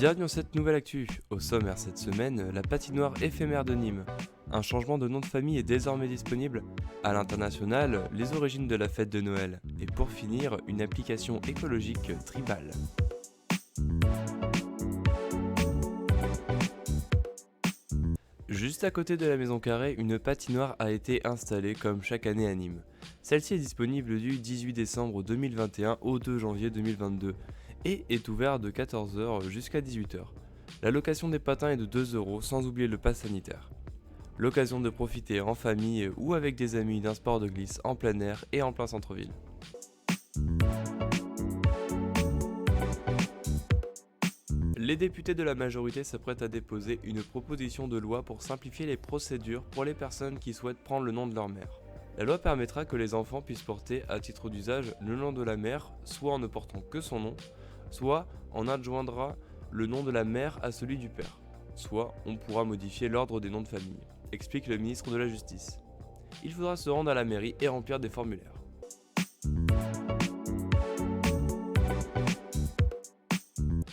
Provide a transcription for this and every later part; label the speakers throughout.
Speaker 1: Bienvenue dans cette nouvelle actu. Au sommaire cette semaine, la patinoire éphémère de Nîmes. Un changement de nom de famille est désormais disponible. À l'international, les origines de la fête de Noël. Et pour finir, une application écologique Tribal. Juste à côté de la Maison Carrée, une patinoire a été installée comme chaque année à Nîmes. Celle-ci est disponible du 18 décembre 2021 au 2 janvier 2022 et est ouverte de 14h jusqu'à 18h. La location des patins est de 2€ sans oublier le pass sanitaire. L'occasion de profiter en famille ou avec des amis d'un sport de glisse en plein air et en plein centre-ville. Les députés de la majorité s'apprêtent à déposer une proposition de loi pour simplifier les procédures pour les personnes qui souhaitent prendre le nom de leur mère. La loi permettra que les enfants puissent porter à titre d'usage le nom de la mère, soit en ne portant que son nom, soit on adjoindra le nom de la mère à celui du père, soit on pourra modifier l'ordre des noms de famille, explique le ministre de la Justice. Il faudra se rendre à la mairie et remplir des formulaires.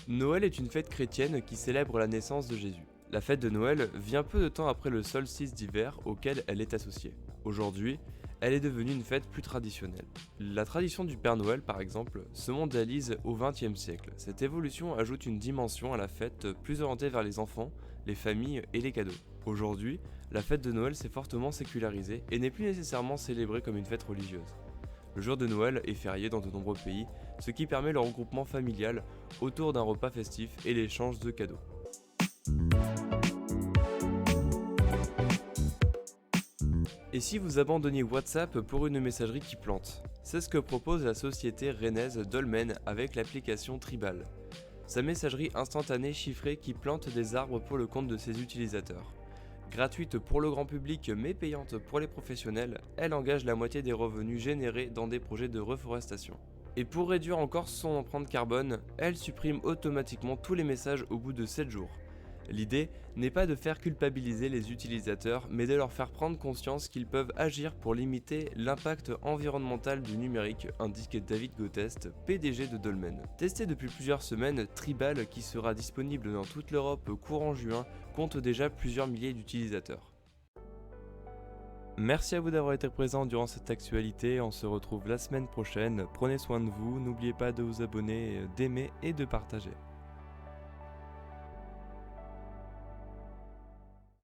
Speaker 1: Noël est une fête chrétienne qui célèbre la naissance de Jésus. La fête de Noël vient peu de temps après le solstice d'hiver auquel elle est associée. Aujourd'hui, elle est devenue une fête plus traditionnelle. La tradition du Père Noël, par exemple, se mondialise au XXe siècle. Cette évolution ajoute une dimension à la fête plus orientée vers les enfants, les familles et les cadeaux. Aujourd'hui, la fête de Noël s'est fortement sécularisée et n'est plus nécessairement célébrée comme une fête religieuse. Le jour de Noël est férié dans de nombreux pays, ce qui permet le regroupement familial autour d'un repas festif et l'échange de cadeaux. Et si vous abandonniez WhatsApp pour une messagerie qui plante? C'est ce que propose la société rennaise Dolmen avec l'application Tribal. Sa messagerie instantanée chiffrée qui plante des arbres pour le compte de ses utilisateurs. Gratuite pour le grand public mais payante pour les professionnels, elle engage la moitié des revenus générés dans des projets de reforestation. Et pour réduire encore son empreinte carbone, elle supprime automatiquement tous les messages au bout de 7 jours. L'idée n'est pas de faire culpabiliser les utilisateurs, mais de leur faire prendre conscience qu'ils peuvent agir pour limiter l'impact environnemental du numérique, indique David Gotest, PDG de Dolmen. Testé depuis plusieurs semaines, Tribal, qui sera disponible dans toute l'Europe courant juin, compte déjà plusieurs milliers d'utilisateurs. Merci à vous d'avoir été présent durant cette actualité, on se retrouve la semaine prochaine, prenez soin de vous, n'oubliez pas de vous abonner, d'aimer et de partager.